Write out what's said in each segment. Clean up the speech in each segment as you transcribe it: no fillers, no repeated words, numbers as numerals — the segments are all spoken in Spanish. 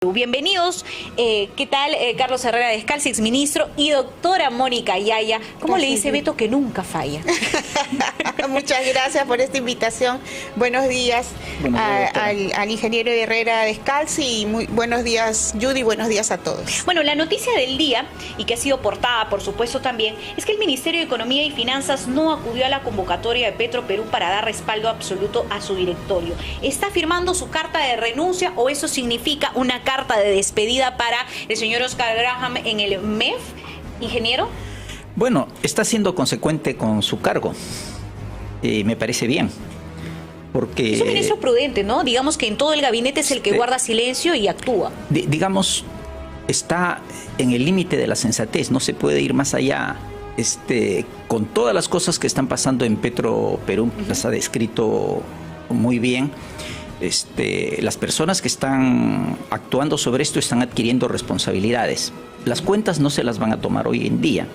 Bienvenidos, ¿qué tal? Carlos Herrera Descalzi, exministro, y doctora Mónica Yaya, ¿cómo le dice Beto que nunca falla? Muchas gracias por esta invitación. Buenos días al ingeniero Herrera Descalzi y muy buenos días, Judy, buenos días a todos. Bueno, la noticia del día, y que ha sido portada, por supuesto, también, es que el Ministerio de Economía y Finanzas no acudió a la convocatoria de Petroperú para dar respaldo absoluto a su directorio. ¿Está firmando su carta de renuncia o eso significa una carta de despedida para el señor Oscar Graham en el MEF, ingeniero? Bueno, está siendo consecuente con su cargo. Me parece bien. Porque es un ministro prudente, ¿no? Digamos que en todo el gabinete es el que guarda silencio y actúa. Digamos, está en el límite de la sensatez, no se puede ir más allá. Con todas las cosas que están pasando en Petroperú, las ha descrito muy bien. Las personas que están actuando sobre esto están adquiriendo responsabilidades. Las cuentas no se las van a tomar hoy en día,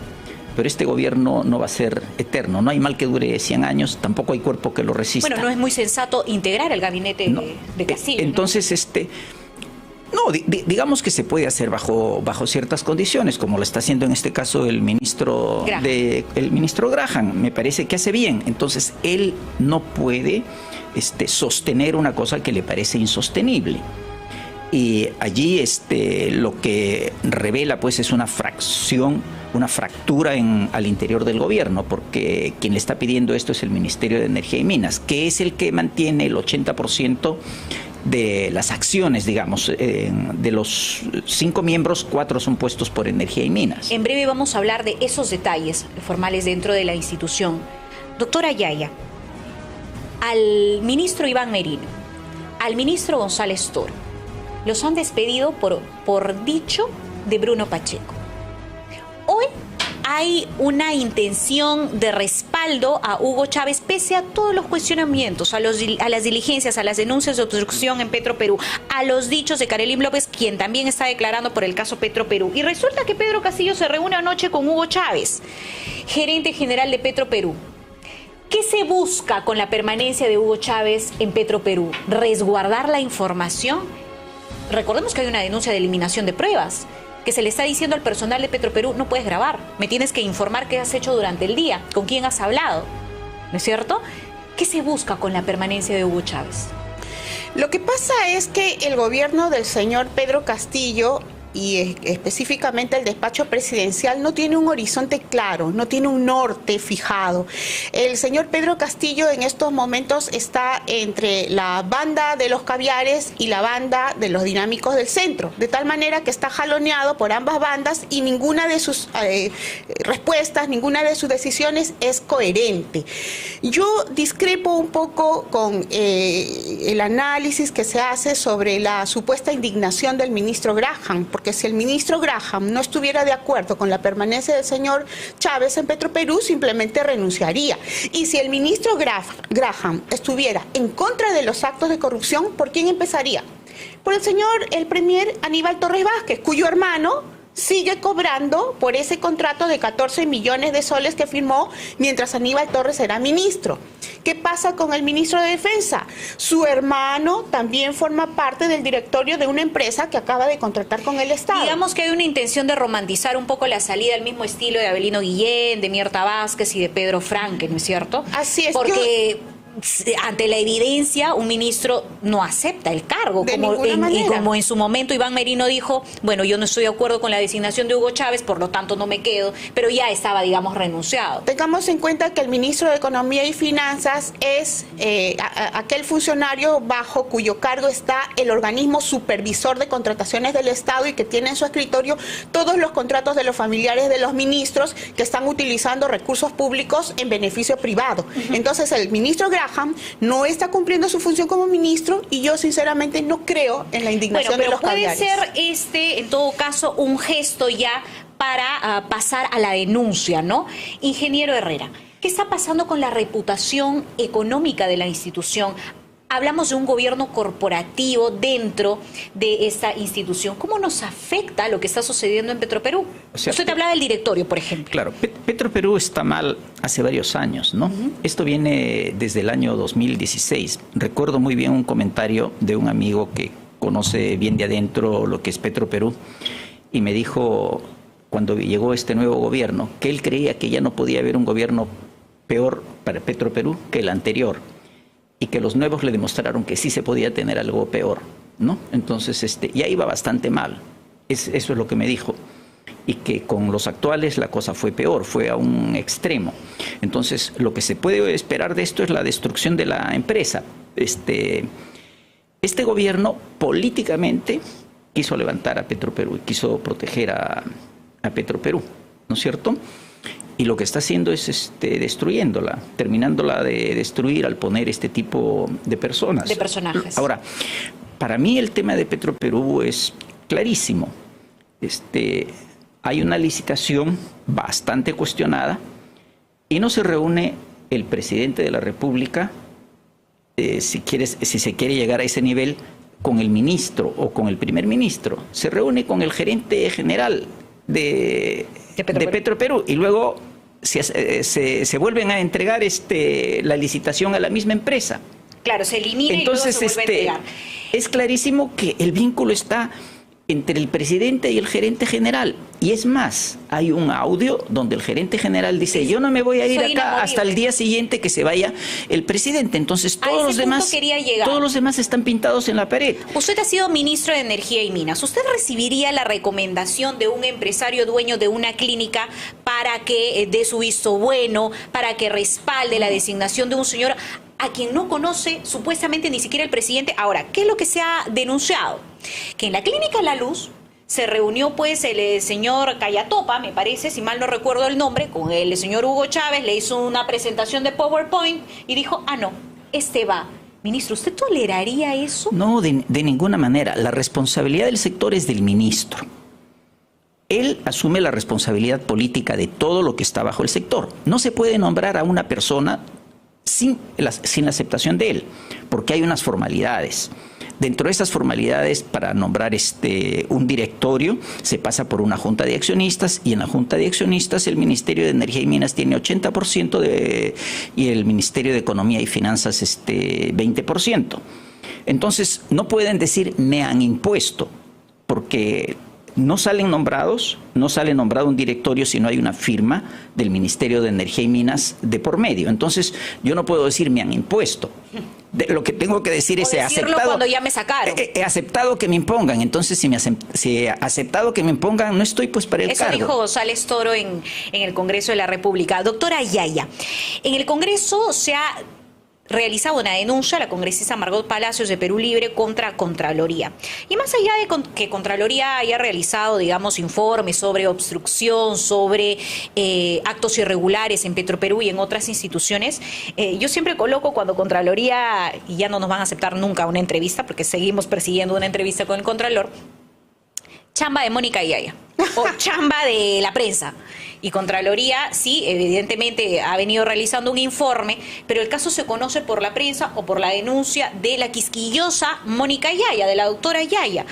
pero este gobierno no va a ser eterno. No hay mal que dure 100 años, tampoco hay cuerpo que lo resista. Bueno, no es muy sensato integrar el gabinete de Castillo. Entonces, digamos que se puede hacer bajo ciertas condiciones, como lo está haciendo en este caso el ministro Graham. Me parece que hace bien. Entonces, él no puede sostener una cosa que le parece insostenible. Y allí lo que revela pues es una fractura al interior del gobierno, porque quien le está pidiendo esto es el Ministerio de Energía y Minas, que es el que mantiene el 80% de las acciones, digamos. De los 5 miembros, 4 son puestos por Energía y Minas. En breve vamos a hablar de esos detalles formales dentro de la institución. Doctora Yaya, al ministro Iván Merino, al ministro González Toro, los han despedido por dicho de Bruno Pacheco. Hoy hay una intención de respaldo a Hugo Chávez, pese a todos los cuestionamientos, a las diligencias, a las denuncias de obstrucción en Petroperú, a los dichos de Karelyn López, quien también está declarando por el caso Petroperú. Y resulta que Pedro Castillo se reúne anoche con Hugo Chávez, gerente general de Petroperú. ¿Qué se busca con la permanencia de Hugo Chávez en Petroperú? ¿Resguardar la información? Recordemos que hay una denuncia de eliminación de pruebas, que se le está diciendo al personal de Petroperú: no puedes grabar, me tienes que informar qué has hecho durante el día, con quién has hablado, ¿no es cierto? ¿Qué se busca con la permanencia de Hugo Chávez? Lo que pasa es que el gobierno del señor Pedro Castillo y específicamente el despacho presidencial no tiene un horizonte claro, no tiene un norte fijado. El señor Pedro Castillo en estos momentos está entre la banda de los caviares y la banda de los dinámicos del centro, de tal manera que está jaloneado por ambas bandas y ninguna de sus respuestas, ninguna de sus decisiones es coherente. Yo discrepo un poco con el análisis que se hace sobre la supuesta indignación del ministro Graham, porque si el ministro Graham no estuviera de acuerdo con la permanencia del señor Chávez en Petroperú, simplemente renunciaría. Y si el ministro Graham estuviera en contra de los actos de corrupción, ¿por quién empezaría? Por el premier Aníbal Torres Vázquez, cuyo hermano sigue cobrando por ese contrato de 14 millones de soles que firmó mientras Aníbal Torres era ministro. ¿Qué pasa con el ministro de Defensa? Su hermano también forma parte del directorio de una empresa que acaba de contratar con el Estado. Digamos que hay una intención de romantizar un poco la salida al mismo estilo de Avelino Guillén, de Mirta Vázquez y de Pedro Franque, ¿no es cierto? Así es. Porque ante la evidencia, un ministro no acepta el cargo, y como en su momento Iván Merino dijo: bueno, yo no estoy de acuerdo con la designación de Hugo Chávez, por lo tanto no me quedo, pero ya estaba, digamos, renunciado. Tengamos en cuenta que el ministro de Economía y Finanzas es aquel funcionario bajo cuyo cargo está el organismo supervisor de contrataciones del Estado y que tiene en su escritorio todos los contratos de los familiares de los ministros que están utilizando recursos públicos en beneficio privado. Entonces, el ministro Graham no está cumpliendo su función como ministro y yo sinceramente no creo en la indignación de los caviares. Puede ser en todo caso un gesto ya para pasar a la denuncia, ¿no? Ingeniero Herrera, ¿qué está pasando con la reputación económica de la institución? Hablamos de un gobierno corporativo dentro de esta institución. ¿Cómo nos afecta lo que está sucediendo en Petroperú? O sea, usted hablaba del directorio, por ejemplo. Claro, Petroperú está mal hace varios años, ¿no? Esto viene desde el año 2016. Recuerdo muy bien un comentario de un amigo que conoce bien de adentro lo que es Petroperú, y me dijo, cuando llegó este nuevo gobierno, que él creía que ya no podía haber un gobierno peor para Petroperú que el anterior, y que los nuevos le demostraron que sí se podía tener algo peor, ¿no? Entonces, ya iba bastante mal. Eso es lo que me dijo. Y que con los actuales la cosa fue peor, fue a un extremo. Entonces, lo que se puede esperar de esto es la destrucción de la empresa. Este gobierno políticamente quiso levantar a Petroperú y quiso proteger a Petroperú, ¿no es cierto? Y lo que está haciendo es destruyéndola, terminándola de destruir al poner este tipo de personas. De personajes. Ahora, para mí el tema de Petroperú es clarísimo. Hay una licitación bastante cuestionada y no se reúne el presidente de la República, si se quiere llegar a ese nivel, con el ministro o con el primer ministro. Se reúne con el gerente general de Petroperú y luego se vuelven a entregar la licitación a la misma empresa. Claro, se elimina. Entonces, y luego se vuelve a entregar. Es clarísimo que el vínculo está entre el presidente y el gerente general. Y es más, hay un audio donde el gerente general dice, yo no me voy a ir acá hasta el día siguiente que se vaya el presidente. Entonces todos los demás están pintados en la pared. Usted ha sido ministro de Energía y Minas. ¿Usted recibiría la recomendación de un empresario dueño de una clínica para que dé su visto bueno, para que respalde la designación de un señor a quien no conoce supuestamente ni siquiera el presidente? Ahora, ¿qué es lo que se ha denunciado? Que en la clínica La Luz se reunió pues el señor Cayatopa, me parece, si mal no recuerdo el nombre, con el señor Hugo Chávez, le hizo una presentación de PowerPoint y dijo, no, va. Ministro, ¿usted toleraría eso? No, de ninguna manera. La responsabilidad del sector es del ministro. Él asume la responsabilidad política de todo lo que está bajo el sector. No se puede nombrar a una persona sin la aceptación de él, porque hay unas formalidades. Dentro de esas formalidades, para nombrar un directorio, se pasa por una junta de accionistas, y en la junta de accionistas el Ministerio de Energía y Minas tiene 80% y el Ministerio de Economía y Finanzas 20%. Entonces, no pueden decir me han impuesto, porque no salen nombrados, no sale nombrado un directorio si no hay una firma del Ministerio de Energía y Minas de por medio. Entonces, yo no puedo decir me han impuesto. Lo que tengo que decir es he aceptado. Cuando ya me sacaron. He aceptado que me impongan. Entonces, si he aceptado que me impongan, no estoy pues para el cargo. Eso dijo González Toro en el Congreso de la República. Doctora Yaya, en el Congreso se ha realizado una denuncia a la congresista Margot Palacios de Perú Libre contra Contraloría. Y más allá de que Contraloría haya realizado, digamos, informes sobre obstrucción, sobre actos irregulares en Petroperú y en otras instituciones, yo siempre coloco cuando Contraloría, y ya no nos van a aceptar nunca una entrevista, porque seguimos persiguiendo una entrevista con el Contralor, chamba de Mónica Yaya o chamba de la prensa. Y Contraloría, sí, evidentemente ha venido realizando un informe, pero el caso se conoce por la prensa o por la denuncia de la quisquillosa Mónica Yaya, de la doctora Yaya.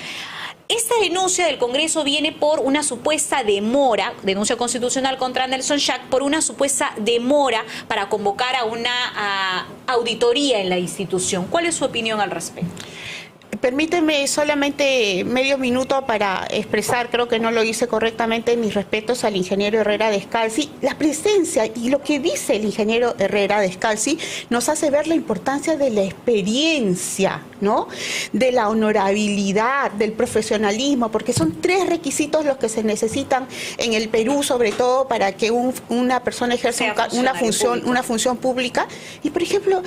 Esta denuncia del Congreso viene por una supuesta demora, denuncia constitucional contra Nelson Schack, por una supuesta demora para convocar a una auditoría en la institución. ¿Cuál es su opinión al respecto? Permíteme solamente medio minuto para expresar, creo que no lo hice correctamente, mis respetos al ingeniero Herrera Descalzi. La presencia y lo que dice el ingeniero Herrera Descalzi nos hace ver la importancia de la experiencia, ¿no? De la honorabilidad, del profesionalismo, porque son 3 requisitos los que se necesitan en el Perú, sobre todo para que una persona ejerza una función pública. Y, por ejemplo,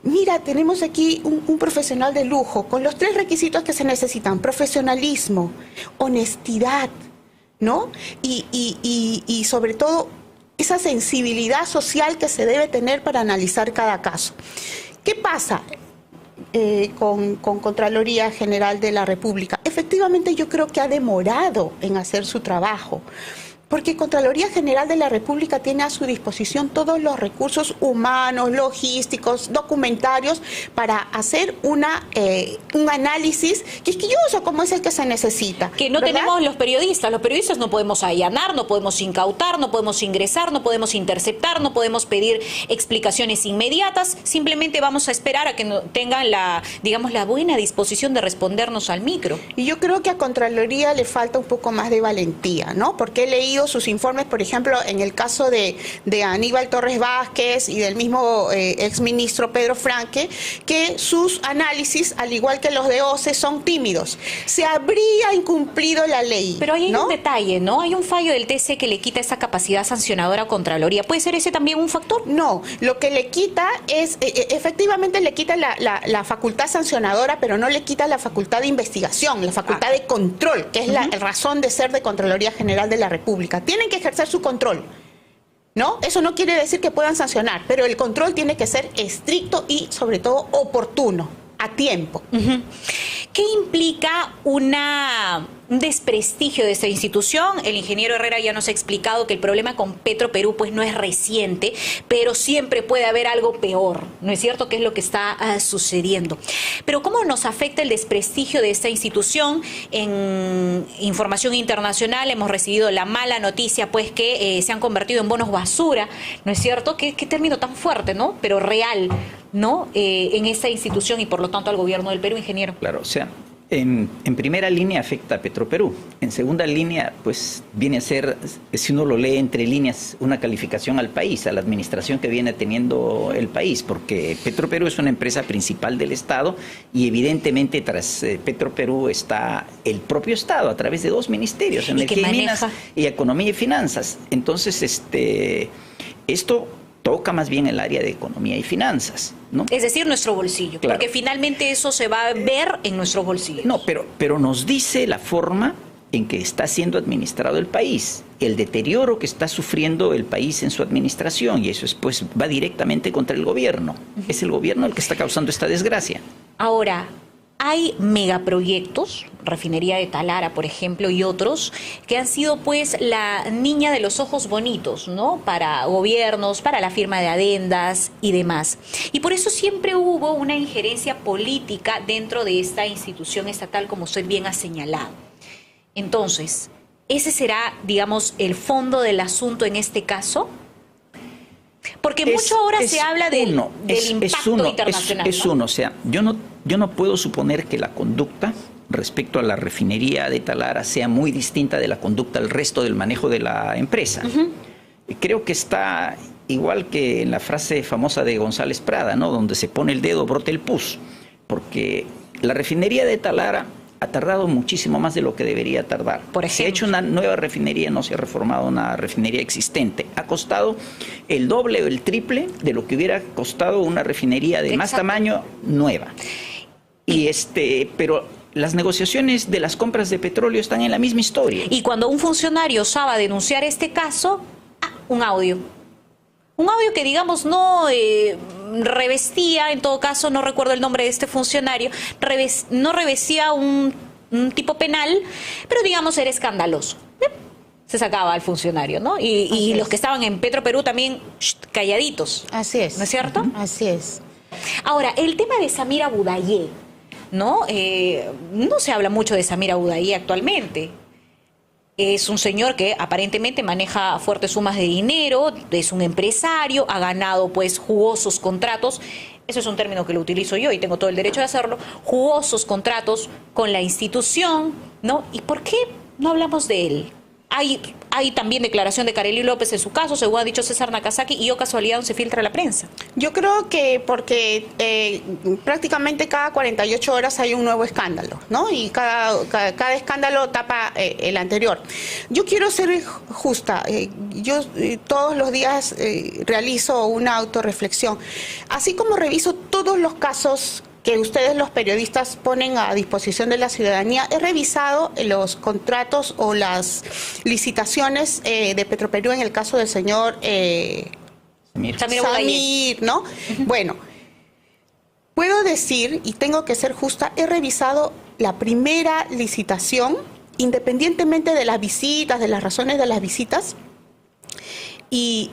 mira, tenemos aquí un profesional de lujo, con los 3 requisitos que se necesitan: profesionalismo, honestidad, ¿no? Y sobre todo, esa sensibilidad social que se debe tener para analizar cada caso. ¿Qué pasa con Contraloría General de la República? Efectivamente, yo creo que ha demorado en hacer su trabajo, Porque Contraloría General de la República tiene a su disposición todos los recursos humanos, logísticos, documentarios para hacer un análisis quisquilloso como es el que se necesita. Que no, ¿verdad?, tenemos los periodistas no podemos allanar, no podemos incautar, no podemos ingresar, no podemos interceptar, no podemos pedir explicaciones inmediatas, simplemente vamos a esperar a que tengan la buena disposición de respondernos al micro. Y yo creo que a Contraloría le falta un poco más de valentía, ¿no? Porque he leído sus informes, por ejemplo, en el caso de Aníbal Torres Vázquez y del mismo exministro Pedro Franque, que sus análisis, al igual que los de OCE, son tímidos. Se habría incumplido la ley. Pero ahí hay, ¿no?, un detalle, ¿no? Hay un fallo del TC que le quita esa capacidad sancionadora a Contraloría. ¿Puede ser ese también un factor? No, lo que le quita es, efectivamente le quita la facultad sancionadora, pero no le quita la facultad de investigación, la facultad de control, que es la razón de ser de Contraloría General de la República. Tienen que ejercer su control, ¿no? Eso no quiere decir que puedan sancionar, pero el control tiene que ser estricto y, sobre todo, oportuno, a tiempo. ¿Qué implica un desprestigio de esta institución? El ingeniero Herrera ya nos ha explicado que el problema con Petroperú pues no es reciente, pero siempre puede haber algo peor, ¿no es cierto?, que es lo que está sucediendo. Pero ¿cómo nos afecta el desprestigio de esta institución? En información internacional hemos recibido la mala noticia pues que se han convertido en bonos basura, ¿no es cierto? ¿Qué término tan fuerte, ¿no?, pero real, ¿no?, en esta institución y por lo tanto al gobierno del Perú, ingeniero. Claro, o sea, en primera línea afecta a Petroperú. En segunda línea, pues viene a ser, si uno lo lee entre líneas, una calificación al país, a la administración que viene teniendo el país, porque Petroperú es una empresa principal del Estado y evidentemente tras Petroperú está el propio Estado a través de dos ministerios, Energía y Minas y Economía y Finanzas. Entonces, esto toca más bien el área de economía y finanzas, ¿no? Es decir, nuestro bolsillo, claro, porque finalmente eso se va a ver en nuestros bolsillos. No, pero nos dice la forma en que está siendo administrado el país, el deterioro que está sufriendo el país en su administración, y eso pues va directamente contra el gobierno. Es el gobierno el que está causando esta desgracia. Ahora, hay megaproyectos, refinería de Talara, por ejemplo, y otros, que han sido pues la niña de los ojos bonitos, ¿no?, para gobiernos, para la firma de adendas y demás. Y por eso siempre hubo una injerencia política dentro de esta institución estatal, como usted bien ha señalado. Entonces, ¿ese será, digamos, el fondo del asunto en este caso? Porque mucho ahora se habla del impacto internacional. O sea, yo no puedo suponer que la conducta respecto a la refinería de Talara sea muy distinta de la conducta del resto del manejo de la empresa. Creo que está igual que en la frase famosa de González Prada, ¿no?, donde se pone el dedo, brota el pus, porque la refinería de Talara ha tardado muchísimo más de lo que debería tardar. Se ha hecho una nueva refinería, no se ha reformado una refinería existente. Ha costado el doble o el triple de lo que hubiera costado una refinería de más tamaño nueva. Pero las negociaciones de las compras de petróleo están en la misma historia. Y cuando un funcionario osaba denunciar este caso, un audio. Un audio que, digamos, no revestía, en todo caso, no recuerdo el nombre de este funcionario, no revestía un tipo penal, pero, digamos, era escandaloso. Se sacaba al funcionario, ¿no? Y los que estaban en Petroperú también calladitos. Así es. ¿No es cierto? Así es. Ahora, el tema de Samir Abudayé, ¿no? No se habla mucho de Samir Abudayé actualmente. Es un señor que aparentemente maneja fuertes sumas de dinero, es un empresario, ha ganado pues jugosos contratos, eso es un término que lo utilizo yo y tengo todo el derecho de hacerlo, jugosos contratos con la institución, ¿no? ¿Y por qué no hablamos de él? Hay también declaración de Carely López en su caso, según ha dicho César Nakazaki, y casualidad no se filtra a la prensa. Yo creo que porque prácticamente cada 48 horas hay un nuevo escándalo, ¿no? Y cada escándalo tapa el anterior. Yo quiero ser justa. Yo todos los días realizo una autorreflexión. Así como reviso todos los casos que ustedes los periodistas ponen a disposición de la ciudadanía, he revisado los contratos o las licitaciones de Petroperú en el caso del señor Samir, ¿no? Bueno, puedo decir, y tengo que ser justa, he revisado la primera licitación independientemente de las visitas, de las razones de las visitas, y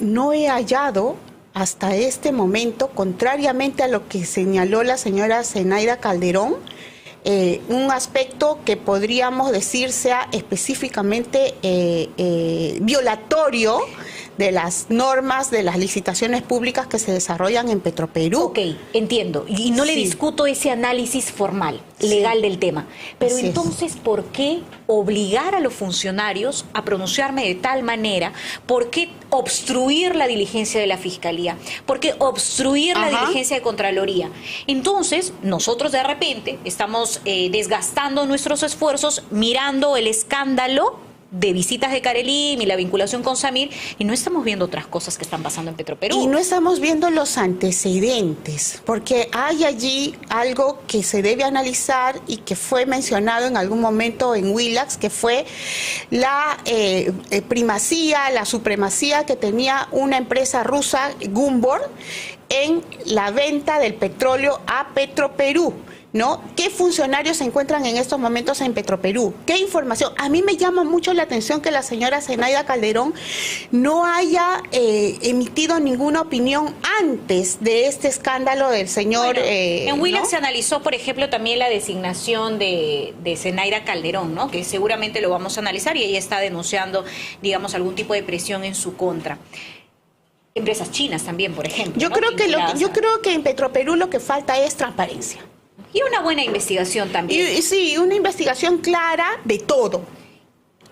no he hallado hasta este momento, contrariamente a lo que señaló la señora Zenaida Calderón, un aspecto que podríamos decir sea específicamente violatorio de las normas de las licitaciones públicas que se desarrollan en Petroperú. Ok, entiendo. Y no le discuto ese análisis formal, legal del tema. Pero Así entonces, ¿por qué obligar a los funcionarios a pronunciarme de tal manera? ¿Por qué obstruir la diligencia de la Fiscalía? ¿Por qué obstruir la diligencia de Contraloría? Entonces, nosotros de repente estamos desgastando nuestros esfuerzos mirando el escándalo de visitas de Carelim y la vinculación con Samir, y no estamos viendo otras cosas que están pasando en Petroperú. Y no estamos viendo los antecedentes, porque hay allí algo que se debe analizar y que fue mencionado en algún momento en Willax, que fue la primacía, la supremacía que tenía una empresa rusa, Gumbor, en la venta del petróleo a Petroperú, ¿no? ¿Qué funcionarios se encuentran en estos momentos en Petroperú? ¿Qué información? A mí me llama mucho la atención que la señora Zenaida Calderón no haya emitido ninguna opinión antes de este escándalo del señor... Bueno, en Willax, ¿no? se analizó, por ejemplo, también la designación de Zenaida Calderón, ¿no? Que seguramente lo vamos a analizar, y ella está denunciando, digamos, algún tipo de presión en su contra. Empresas chinas también, por ejemplo. Yo, ¿no? creo que en Petroperú lo que falta es transparencia. Y una buena investigación también. Sí, una investigación clara de todo.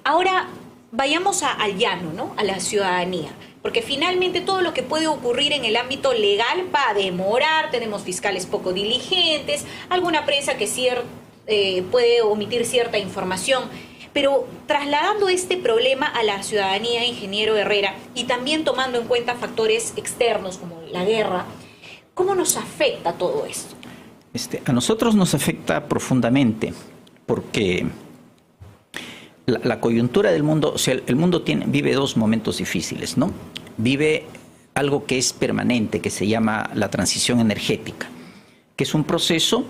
Ahora, vayamos al llano, ¿no? A la ciudadanía. Porque finalmente todo lo que puede ocurrir en el ámbito legal va a demorar. Tenemos fiscales poco diligentes, alguna prensa que puede omitir cierta información. Pero trasladando este problema a la ciudadanía, ingeniero Herrera, y también tomando en cuenta factores externos como la guerra, ¿cómo nos afecta todo esto? A nosotros nos afecta profundamente porque la coyuntura del mundo, o sea, el mundo vive dos momentos difíciles, ¿no? Vive algo que es permanente, que se llama la transición energética, que es un proceso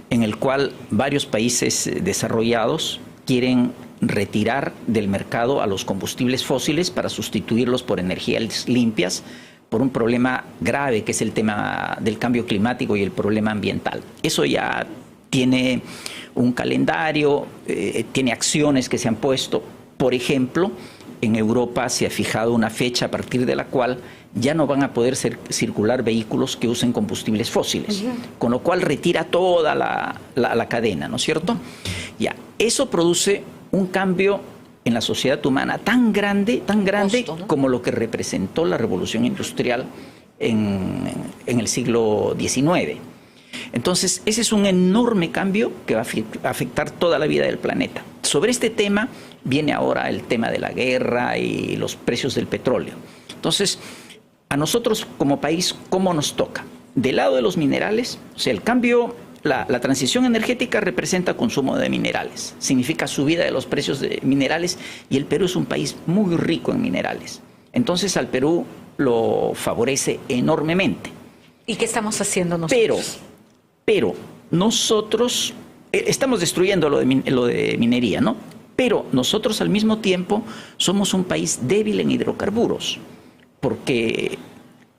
en el cual varios países desarrollados quieren retirar del mercado a los combustibles fósiles para sustituirlos por energías limpias, por un problema grave que es el tema del cambio climático y el problema ambiental. Eso ya tiene un calendario, tiene acciones que se han puesto. Por ejemplo, en Europa se ha fijado una fecha a partir de la cual ya no van a poder circular vehículos que usen combustibles fósiles, con lo cual retira toda la cadena, ¿no es cierto? Ya, eso produce un cambio en la sociedad humana tan grande costo, ¿no? Como lo que representó la revolución industrial en el siglo XIX. Entonces, ese es un enorme cambio que va a afectar toda la vida del planeta. Sobre este tema viene ahora el tema de la guerra y los precios del petróleo. Entonces, a nosotros como país, ¿cómo nos toca? Del lado de los minerales, o sea, el cambio... La transición energética representa consumo de minerales, significa subida de los precios de minerales, y el Perú es un país muy rico en minerales. Entonces al Perú lo favorece enormemente. ¿Y qué estamos haciendo nosotros? Pero nosotros estamos destruyendo lo de minería, ¿no? Pero nosotros al mismo tiempo somos un país débil en hidrocarburos, porque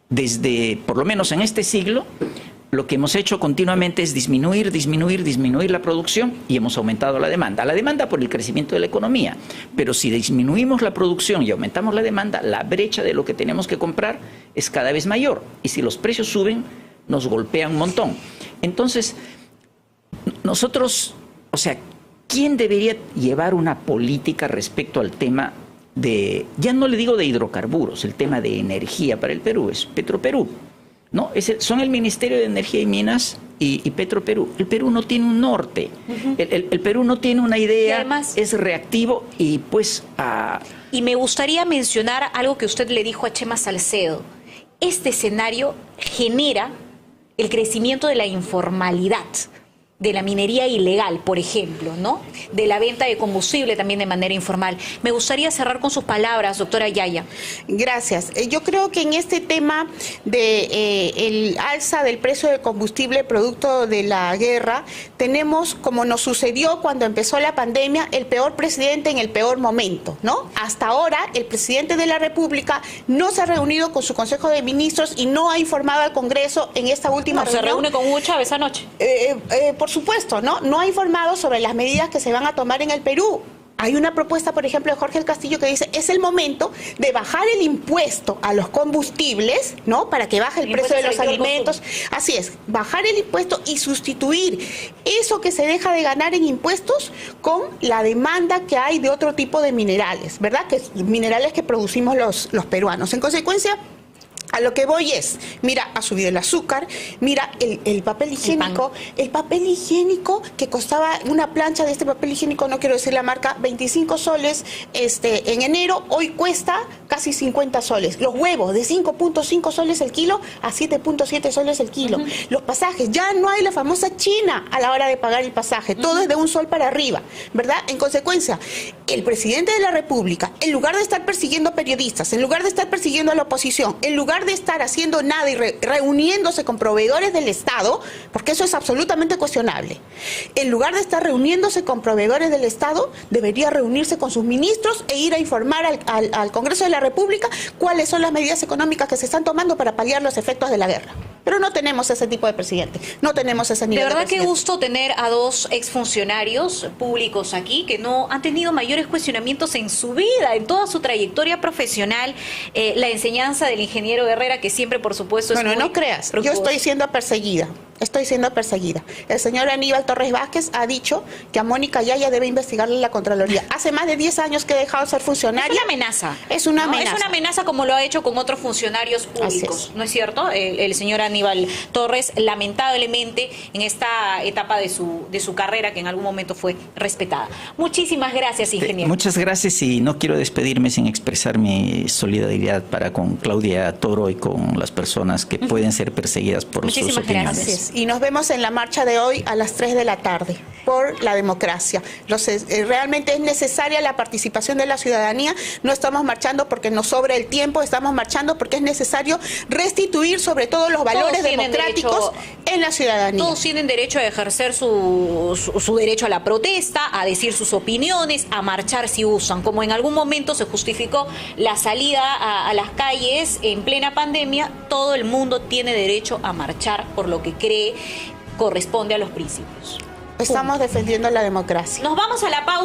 desde, por lo menos en este siglo, lo que hemos hecho continuamente es disminuir la producción, y hemos aumentado la demanda. La demanda por el crecimiento de la economía. Pero si disminuimos la producción y aumentamos la demanda, la brecha de lo que tenemos que comprar es cada vez mayor. Y si los precios suben, nos golpean un montón. Entonces, nosotros, o sea, ¿quién debería llevar una política respecto al tema de, ya no le digo de hidrocarburos, el tema de energía para el Perú? Es Petroperú. No, son el Ministerio de Energía y Minas y Petroperú. El Perú no tiene un norte, el Perú no tiene una idea, además, es reactivo y pues... Y me gustaría mencionar algo que usted le dijo a Chema Salcedo. Este escenario genera el crecimiento de la informalidad, de la minería ilegal, por ejemplo, ¿no? De la venta de combustible también de manera informal. Me gustaría cerrar con sus palabras, doctora Yaya. Gracias. Yo creo que en este tema de el alza del precio del combustible producto de la guerra, tenemos, como nos sucedió cuando empezó la pandemia, el peor presidente en el peor momento, ¿no? Hasta ahora, el presidente de la República no se ha reunido con su Consejo de Ministros y no ha informado al Congreso en esta última reunión. ¿Se reúne con Hugo Chávez anoche? Por supuesto, ¿no? No ha informado sobre las medidas que se van a tomar en el Perú. Hay una propuesta, por ejemplo, de Jorge el Castillo que dice es el momento de bajar el impuesto a los combustibles, ¿no? Para que baje el precio de los alimentos. Así es, bajar el impuesto y sustituir eso que se deja de ganar en impuestos con la demanda que hay de otro tipo de minerales, ¿verdad? Que minerales que producimos los peruanos. En consecuencia, a lo que voy es, mira, ha subido el azúcar, mira el papel higiénico, el papel higiénico que costaba una plancha de este papel higiénico, no quiero decir la marca, 25 soles en enero, hoy cuesta casi 50 soles. Los huevos de 5.5 soles el kilo a 7.7 soles el kilo. Los pasajes, ya no hay la famosa China a la hora de pagar el pasaje, todo es de un sol para arriba, ¿verdad? En consecuencia, el presidente de la República, en lugar de estar persiguiendo periodistas, en lugar de estar persiguiendo a la oposición, en lugar de estar haciendo nada y reuniéndose con proveedores del Estado, porque eso es absolutamente cuestionable, en lugar de estar reuniéndose con proveedores del Estado, debería reunirse con sus ministros e ir a informar al Congreso de la República cuáles son las medidas económicas que se están tomando para paliar los efectos de la guerra. Pero no tenemos ese tipo de presidente, no tenemos ese nivel de verdad presidente. Qué gusto tener a dos exfuncionarios públicos aquí que no han tenido mayores cuestionamientos en su vida, en toda su trayectoria profesional, la enseñanza del ingeniero Herrera, que siempre, por supuesto, es Bueno, no creas, yo estoy siendo perseguida. El señor Aníbal Torres Vázquez ha dicho que a Mónica Yaya debe investigarle la Contraloría. Hace más de 10 años que ha dejado de ser funcionaria. Es una amenaza. Es una amenaza. Es una amenaza como lo ha hecho con otros funcionarios públicos, ¿no es cierto? El señor Aníbal Torres, lamentablemente, en esta etapa de su carrera, que en algún momento fue respetada. Muchísimas gracias, ingeniero. Muchas gracias, y no quiero despedirme sin expresar mi solidaridad para con Claudia Toro y con las personas que pueden ser perseguidas por sus opiniones. Gracias. Y nos vemos en la marcha de hoy a las 3 de la tarde por la democracia. Realmente es necesaria la participación de la ciudadanía. No estamos marchando porque nos sobra el tiempo, estamos marchando porque es necesario restituir sobre todo los valores democráticos en la ciudadanía. Todos tienen derecho a ejercer su derecho a la protesta, a decir sus opiniones, a marchar si usan. Como en algún momento se justificó la salida a las calles en plena pandemia, todo el mundo tiene derecho a marchar por lo que cree corresponde a los principios. Estamos defendiendo la democracia. Nos vamos a la pausa.